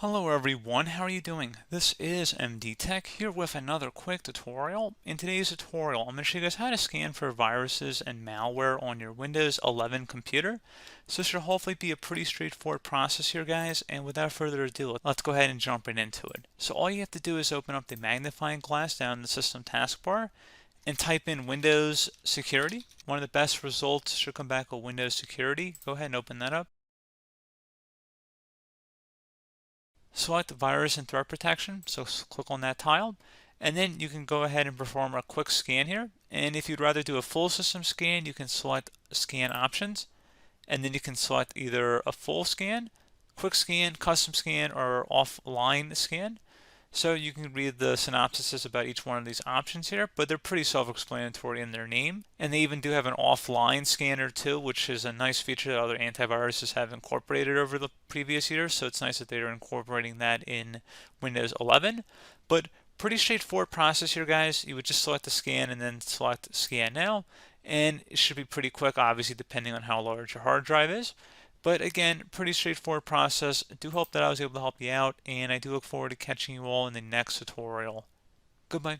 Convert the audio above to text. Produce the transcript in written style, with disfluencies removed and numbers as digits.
Hello everyone, how are you doing? This is MD Tech here with another quick tutorial. In today's tutorial, I'm going to show you guys how to scan for viruses and malware on your Windows 11 computer. So this should hopefully be a pretty straightforward process here, guys, and without further ado, let's go ahead and jump right into it. So all you have to do is open up the magnifying glass down in the system taskbar and type in Windows Security. One of the best results should come back with Windows Security. Go ahead and open that up. Select virus and threat protection, so click on that tile, and then you can go ahead and perform a quick scan here. And if you'd rather do a full system scan, you can select scan options, and then you can select either a full scan, quick scan, custom scan, or offline scan. So you can read the synopsises about each one of these options here, but they're pretty self-explanatory in their name. And they even do have an offline scanner too, which is a nice feature that other antiviruses have incorporated over the previous years. So it's nice that they're incorporating that in Windows 11. But pretty straightforward process here, guys. You would just select the scan and then select scan now. And it should be pretty quick, obviously, depending on how large your hard drive is. But again, pretty straightforward process. I do hope that I was able to help you out, and I do look forward to catching you all in the next tutorial. Goodbye.